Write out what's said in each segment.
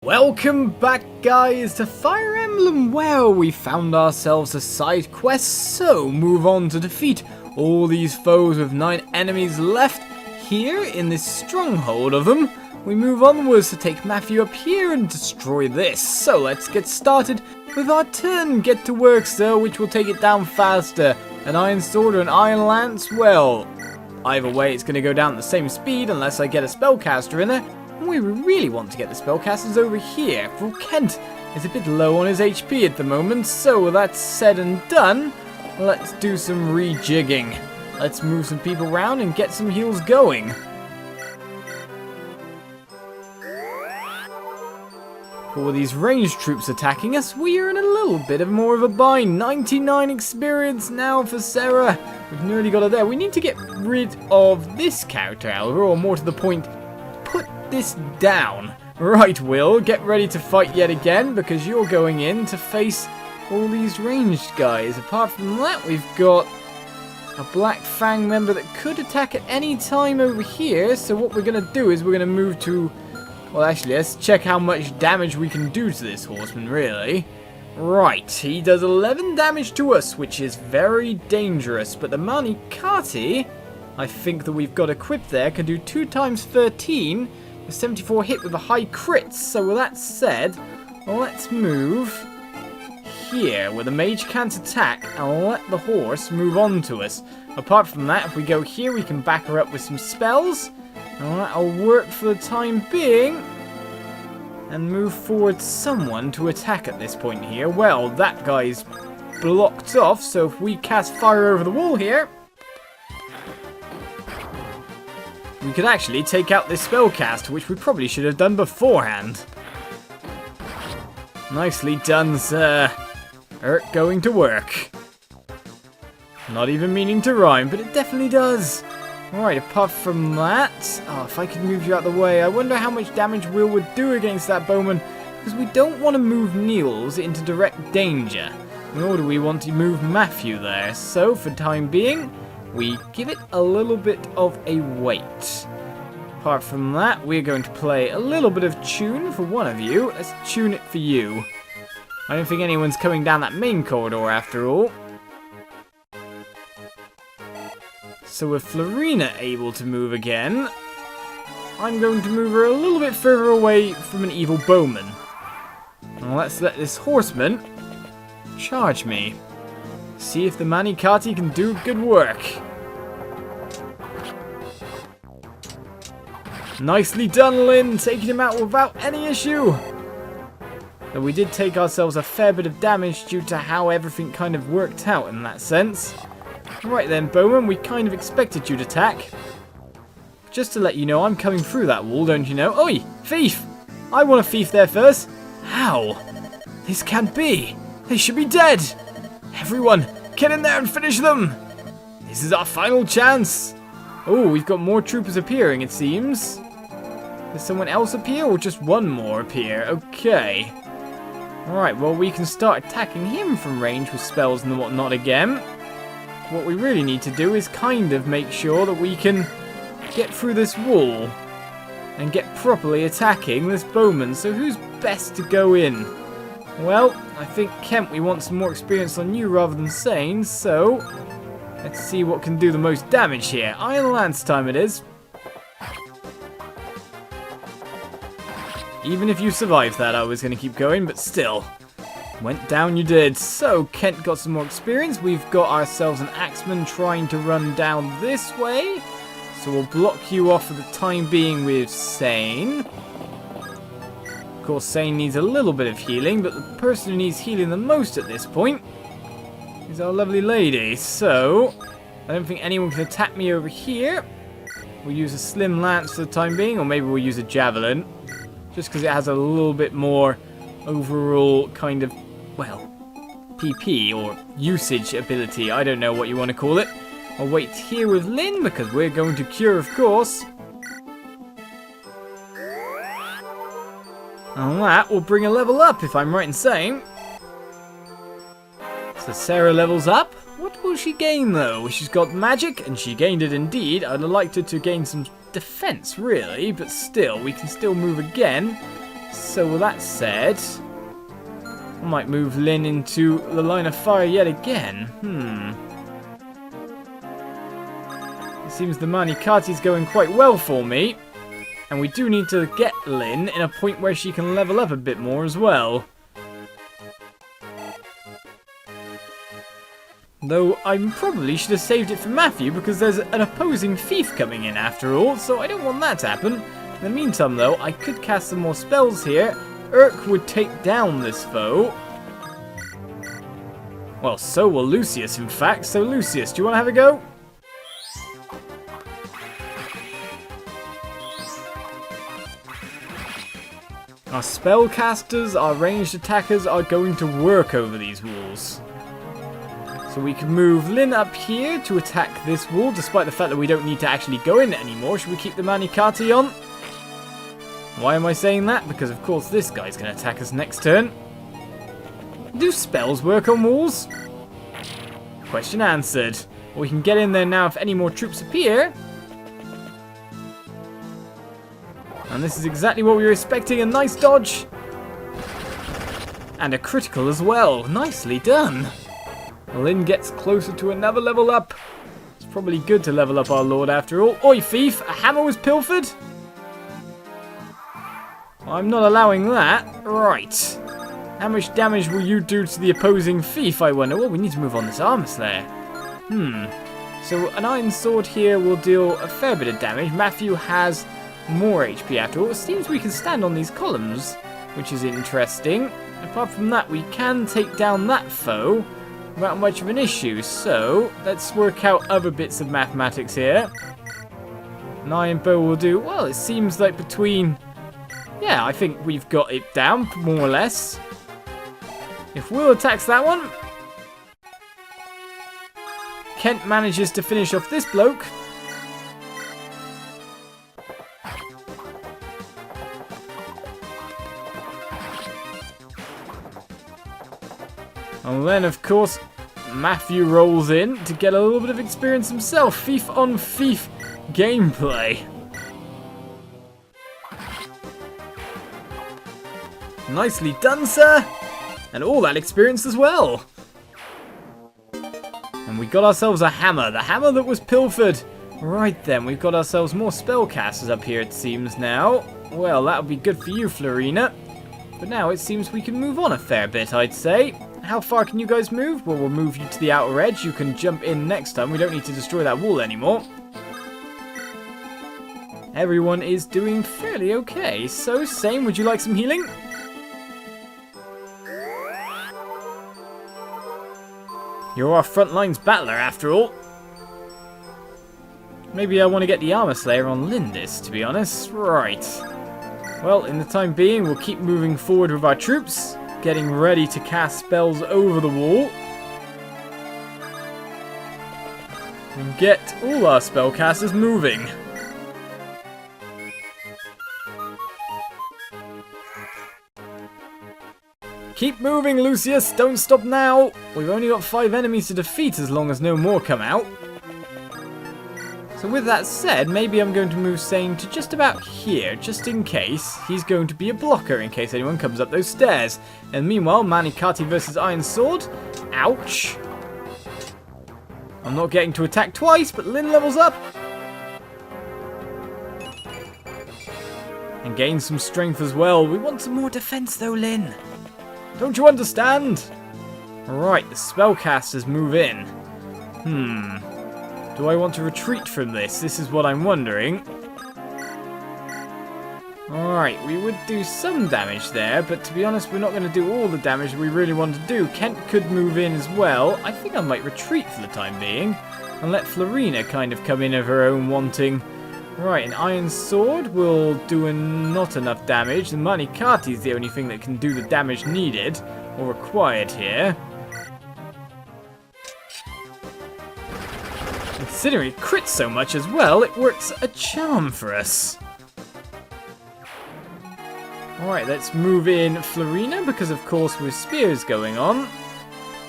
Welcome back, guys, to Fire Emblem, where we found ourselves a side quest, so move on to defeat all these foes with 9 enemies left. Here, in this stronghold of them, we move onwards to take Matthew up here and destroy this. So let's get started with our turn. Get to work, sir, which will take it down faster. An iron sword or an iron lance? Well, either way, it's going to go down at the same speed unless I get a spellcaster in there. We really want to get the spellcasters over here, for Kent is a bit low on his HP at the moment, so with that said and done, let's do some rejigging. Let's move some people around and get some heals going. But with these ranged troops attacking us, we are in a little bit of more of a bind. 99 experience now for Sarah. We've nearly got her there. We need to get rid of this character, however, or more to the point, put this down. Right, Will, get ready to fight yet again, because you're going in to face all these ranged guys. Apart from that, we've got a Black Fang member that could attack at any time over here. So what we're going to do is we're going to move to... Well, actually, let's check how much damage we can do to this horseman, really. Right, he does 11 damage to us, which is very dangerous. But the Manikati, I think that we've got equipped there, can do 2 times 13, with 74 hit with a high crit. So with that said, let's move here, where the mage can't attack, and let the horse move on to us. Apart from that, if we go here, we can back her up with some spells. And that'll work for the time being. And move forward someone to attack at this point here. Well, that guy's blocked off, so if we cast fire over the wall here, we could actually take out this spellcast, which we probably should have done beforehand. Nicely done, sir. Going to work. Not even meaning to rhyme, but it definitely does. Alright, apart from that... Oh, if I could move you out of the way. I wonder how much damage Will would do against that bowman. Because we don't want to move Niels into direct danger. Nor do we want to move Matthew there. So, for time being, we give it a little bit of a wait. Apart from that, we're going to play a little bit of tune for one of you. Let's tune it for you. I don't think anyone's coming down that main corridor after all. So with Florina able to move again, I'm going to move her a little bit further away from an evil bowman. Now let's let this horseman charge me. See if the Manikati can do good work. Nicely done, Lynn, taking him out without any issue. Though we did take ourselves a fair bit of damage due to how everything kind of worked out in that sense. Right then, Bowman, we kind of expected you to attack. Just to let you know, I'm coming through that wall, don't you know? Oi, thief! I want a thief there first. How? This can't be. They should be dead. Everyone, get in there and finish them. This is our final chance. Oh, we've got more troopers appearing, it seems. Does someone else appear or just one more appear? Okay. Alright, well, we can start attacking him from range with spells and whatnot again. What we really need to do is kind of make sure that we can get through this wall and get properly attacking this bowman. So who's best to go in? Well, I think Kent, we want some more experience on you rather than Sane, so let's see what can do the most damage here. Iron Lance time it is. Even if you survived that, I was going to keep going, but still. Went down you did. So, Kent got some more experience. We've got ourselves an axeman trying to run down this way. So we'll block you off for the time being with Sane. Of course, Sane needs a little bit of healing, but the person who needs healing the most at this point is our lovely lady. So, I don't think anyone can attack me over here. We'll use a slim lance for the time being, or maybe we'll use a javelin. Just because it has a little bit more overall kind of, well, PP or usage ability. I don't know what you want to call it. I'll wait here with Lynn because we're going to cure, of course. And that will bring a level up, if I'm right in saying. So Sarah levels up. What will she gain, though? She's got magic, and she gained it indeed. I'd have liked her to gain some defense, really, but still, we can still move again. So with that said, I might move Lin into the line of fire yet again. It seems the Manikati is going quite well for me. And we do need to get Lin in a point where she can level up a bit more as well. Though I probably should have saved it for Matthew because there's an opposing thief coming in after all, so I don't want that to happen. In the meantime though, I could cast some more spells here. Urk would take down this foe. Well, so will Lucius in fact. So Lucius, do you want to have a go? Our spellcasters, our ranged attackers are going to work over these walls. So we can move Lin up here to attack this wall, despite the fact that we don't need to actually go in anymore. Should we keep the Manikati on? Why am I saying that? Because of course this guy's going to attack us next turn. Do spells work on walls? Question answered. We can get in there now if any more troops appear. And this is exactly what we were expecting. A nice dodge. And a critical as well. Nicely done. Lin gets closer to another level up. It's probably good to level up our lord after all. Oi, thief! A hammer was pilfered? I'm not allowing that. Right. How much damage will you do to the opposing thief, I wonder? Well, we need to move on this armor slayer. So an iron sword here will deal a fair bit of damage. Matthew has more HP after all. It seems we can stand on these columns, which is interesting. Apart from that, we can take down that foe without much of an issue. So let's work out other bits of mathematics here. An iron bow will do, well, it seems like between, yeah, I think we've got it down more or less. If Will attacks that one, Kent manages to finish off this bloke. And then, of course, Matthew rolls in to get a little bit of experience himself. Thief on thief gameplay. Nicely done, sir. And all that experience as well. And we got ourselves a hammer. The hammer that was pilfered. Right then, we've got ourselves more spellcasters up here, it seems now. Well, that'll be good for you, Florina. But now it seems we can move on a fair bit, I'd say. How far can you guys move? Well, we'll move you to the outer edge. You can jump in next time. We don't need to destroy that wall anymore. Everyone is doing fairly okay. So, Same, would you like some healing? You're our front lines battler, after all. Maybe I want to get the armor slayer on Lindis, to be honest. Right. Well, in the time being, we'll keep moving forward with our troops, getting ready to cast spells over the wall. And get all our spellcasters moving. Keep moving, Lucius. Don't stop now. We've only got 5 enemies to defeat as long as no more come out. So with that said, maybe I'm going to move Sane to just about here, just in case. He's going to be a blocker in case anyone comes up those stairs. And meanwhile, Manikati versus Iron Sword. Ouch. I'm not getting to attack twice, but Lin levels up. And gains some strength as well. We want some more defense though, Lin. Don't you understand? Right, the spellcasters move in. Do I want to retreat from this? This is what I'm wondering. Alright, we would do some damage there, but to be honest, we're not going to do all the damage we really want to do. Kent could move in as well. I think I might retreat for the time being, and let Florina kind of come in of her own wanting. Right, an Iron Sword will do not enough damage. The Manikati is the only thing that can do the damage needed, or required here. Considering it crits so much as well, it works a charm for us. Alright, let's move in Florina, because of course with spears going on.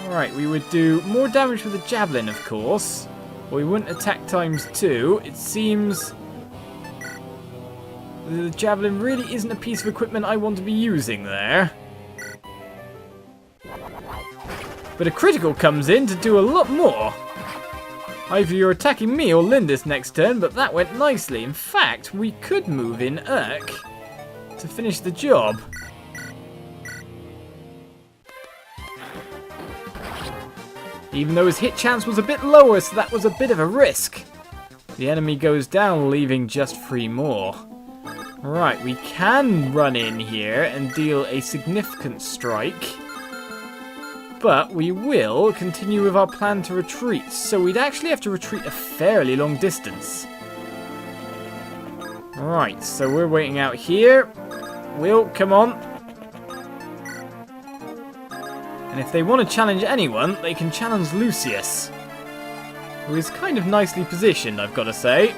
Alright, we would do more damage with the javelin, of course. But we wouldn't attack times 2. It seems... The javelin really isn't a piece of equipment I want to be using there. But a critical comes in to do a lot more. Either you're attacking me or Lindis next turn, but that went nicely. In fact, we could move in Urk to finish the job. Even though his hit chance was a bit lower, so that was a bit of a risk. The enemy goes down, leaving just 3 more. Right, we can run in here and deal a significant strike. But we will continue with our plan to retreat, so we'd actually have to retreat a fairly long distance. Right, so we're waiting out here. Will, come on. And if they want to challenge anyone, they can challenge Lucius, who is kind of nicely positioned, I've got to say.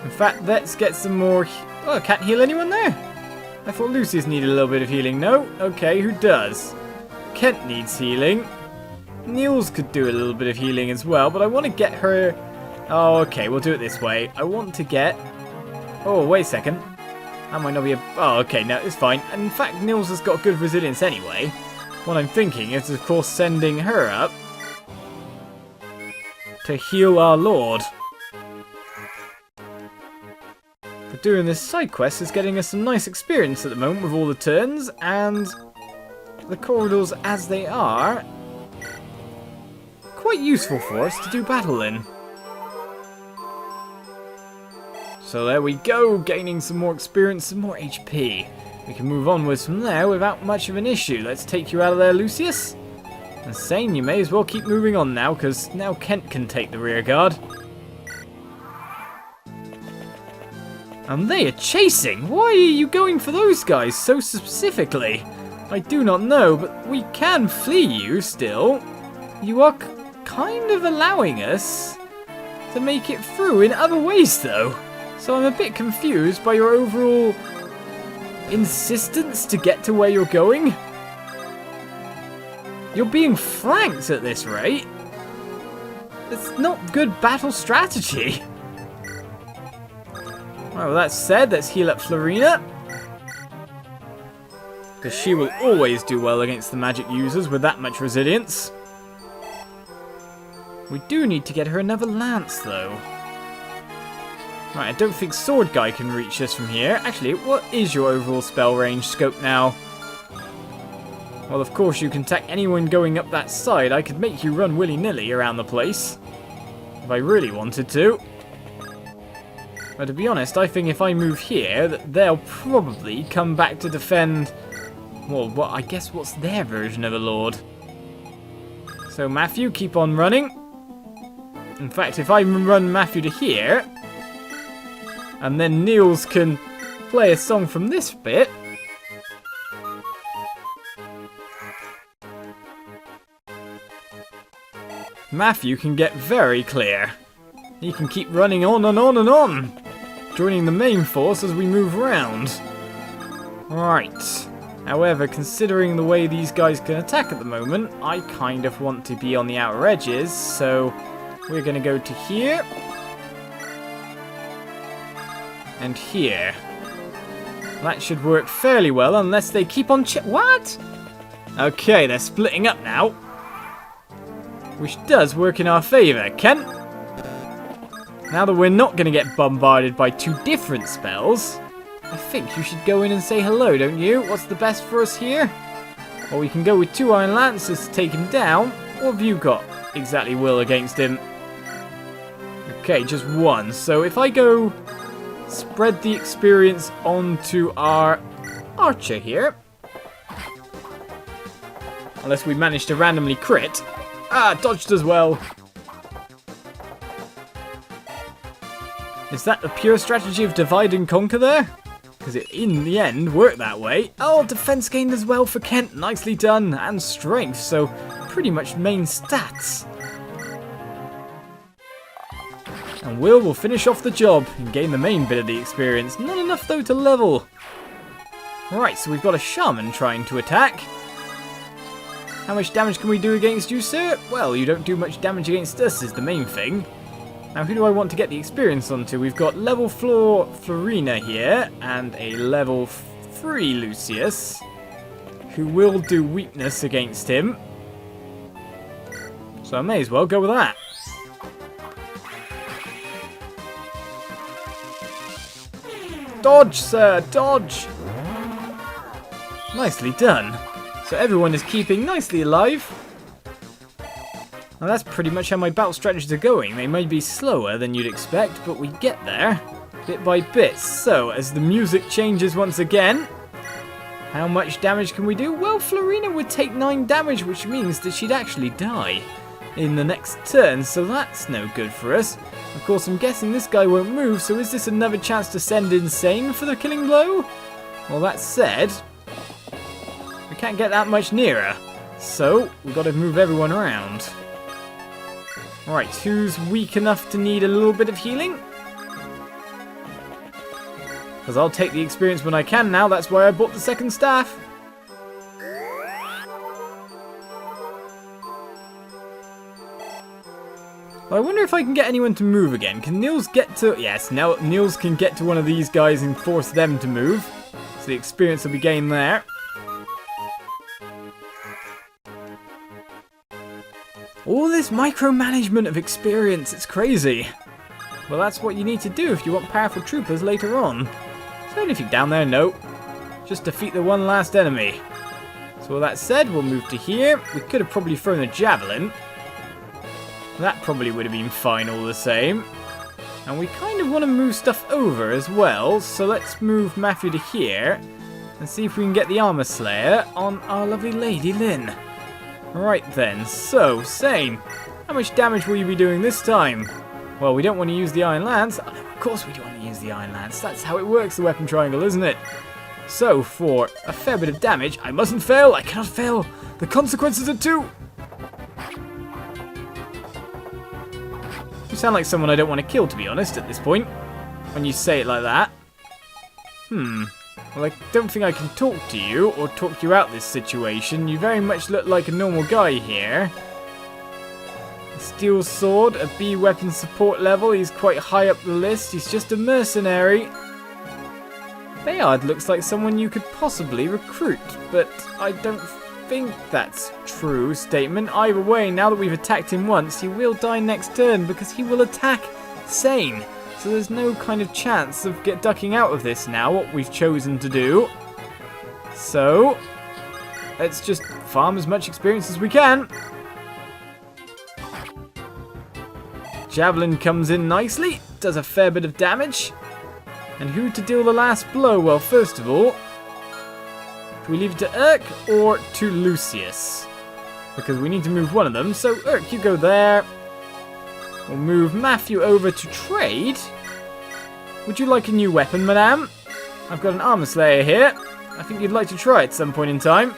In fact, let's get some more... Oh, can't heal anyone there? I thought Lucius needed a little bit of healing. No? Okay, who does? Kent needs healing. Niels could do a little bit of healing as well, but I want to get her... Oh, okay, we'll do it this way. I want to get... Oh, wait a second. That might not be a... Oh, okay, no, it's fine. And in fact, Niels has got good resilience anyway. What I'm thinking is, of course, sending her up to heal our Lord. But doing this side quest is getting us some nice experience at the moment with all the turns, and the corridors as they are, quite useful for us to do battle in. So there we go, gaining some more experience, some more HP. We can move onwards from there without much of an issue. Let's take you out of there, Lucius. And Sane, you may as well keep moving on now, because now Kent can take the rear guard. And they are chasing! Why are you going for those guys so specifically? I do not know, but we can flee you still. You are kind of allowing us to make it through in other ways, though. So I'm a bit confused by your overall insistence to get to where you're going. You're being flanked at this rate. It's not good battle strategy. Well, that said, let's heal up Florina, because she will always do well against the magic users with that much resilience. We do need to get her another lance, though. Right, I don't think Sword Guy can reach us from here. Actually, what is your overall spell range scope now? Well, of course, you can attack anyone going up that side. I could make you run willy-nilly around the place, if I really wanted to. But to be honest, I think if I move here, that they'll probably come back to defend... Well, what I guess what's their version of a Lord. So Matthew, keep on running. In fact, if I run Matthew to here, and then Niels can play a song from this bit, Matthew can get very clear. He can keep running on and on and on, joining the main force as we move around. Right. However, considering the way these guys can attack at the moment, I kind of want to be on the outer edges, so we're going to go to here and here. That should work fairly well, unless they keep on what? Okay, they're splitting up now, which does work in our favour. Kent, now that we're not going to get bombarded by 2 different spells, I think you should go in and say hello, don't you? What's the best for us here? Or we can go with 2 Iron Lancers to take him down. What have you got exactly, Will, against him? Okay, just 1. So if I go spread the experience onto our archer here, unless we manage to randomly crit. Ah, dodged as well. Is that the pure strategy of divide and conquer there? Because it, in the end, worked that way. Oh, defense gained as well for Kent. Nicely done. And strength, so pretty much main stats. And Will finish off the job and gain the main bit of the experience. Not enough, though, to level. Right, so we've got a shaman trying to attack. How much damage can we do against you, sir? Well, you don't do much damage against us is the main thing. Now, who do I want to get the experience onto? We've got level 4 Florina here, and a level 3 Lucius, who will do weakness against him. So I may as well go with that. Dodge, sir, dodge! Nicely done. So everyone is keeping nicely alive. Now that's pretty much how my battle strategies are going. They may be slower than you'd expect, but we get there bit by bit. So as the music changes once again, how much damage can we do? Well, Florina would take 9 damage, which means that she'd actually die in the next turn, so that's no good for us. Of course, I'm guessing this guy won't move, so is this another chance to send insane for the killing blow? Well, that said, we can't get that much nearer, so we've got to move everyone around. Alright, who's weak enough to need a little bit of healing? Because I'll take the experience when I can now, that's why I bought the second staff. Well, I wonder if I can get anyone to move again. Can Niels get to... Yes, now Niels can get to one of these guys and force them to move. So the experience will be gained there. All this micromanagement of experience, it's crazy. Well, that's what you need to do if you want powerful troopers later on. Is there anything down there? No. Just defeat the one last enemy. So with that said, we'll move to here. We could have probably thrown a javelin. That probably would have been fine all the same. And we kind of want to move stuff over as well. So let's move Matthew to here. And see if we can get the Armor Slayer on our lovely Lady Lynn. Right then, so, same. How much damage will you be doing this time? Well, we don't want to use the Iron Lance. Oh, no, of course we don't want to use the Iron Lance. That's how it works, the weapon triangle, isn't it? So, for a fair bit of damage, I mustn't fail. I cannot fail. The consequences are 2. You sound like someone I don't want to kill, to be honest, at this point. When you say it like that. Well, I don't think I can talk to you, or talk you out this situation. You very much look like a normal guy here. A steel sword, a B weapon support level. He's quite high up the list. He's just a mercenary. Bayard looks like someone you could possibly recruit, but I don't think that's true statement. Either way, now that we've attacked him once, he will die next turn because he will attack Sane. So there's no kind of chance of ducking out of this now, what we've chosen to do. So, let's just farm as much experience as we can. Javelin comes in nicely, does a fair bit of damage. And who to deal the last blow? Well, first of all, do we leave it to Urk or to Lucius? Because we need to move one of them, so Urk, you go there. We'll move Matthew over to trade. Would you like a new weapon, madame? I've got an Armor Slayer here. I think you'd like to try at some point in time.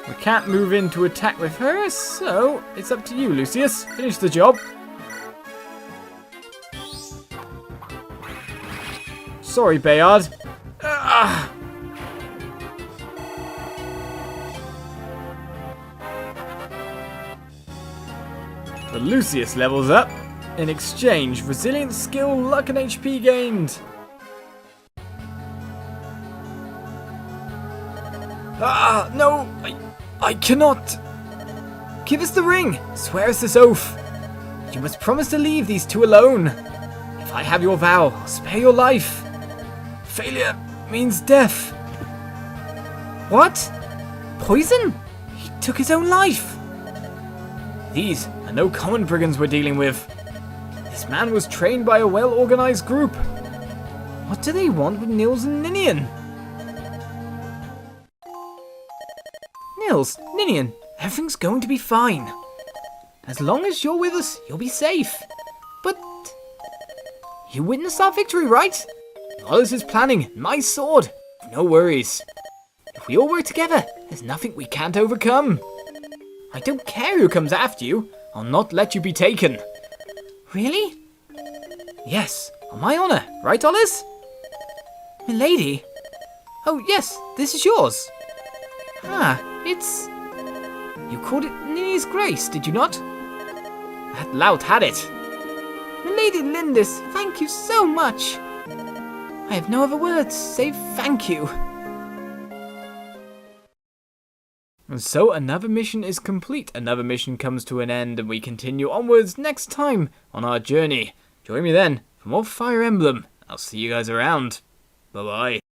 We can't move in to attack with her, so it's up to you, Lucius. Finish the job. Sorry, Bayard. The Lucius levels up. In exchange, resilience, skill, luck, and HP gained. No! I cannot! Give us the ring! Swear us this oath! You must promise to leave these two alone. If I have your vow, I'll spare your life. Failure means death. What? Poison? He took his own life. These are no common brigands we're dealing with. This man was trained by a well-organized group. What do they want with Niels and Ninian? Niels, Ninian, everything's going to be fine. As long as you're with us, you'll be safe. But you witnessed our victory, right? Oli's planning, my sword. No worries. If we all work together, there's nothing we can't overcome. I don't care who comes after you. I'll not let you be taken. Really? Yes, on my honor, right, Olis? Milady? Oh, yes, this is yours. It's... You called it Nini's Grace, did you not? That lout had it. Lady Lindis, thank you so much. I have no other words save thank you. And so another mission is complete. Another mission comes to an end, and we continue onwards next time on our journey. Join me then for more Fire Emblem. I'll see you guys around. Bye-bye.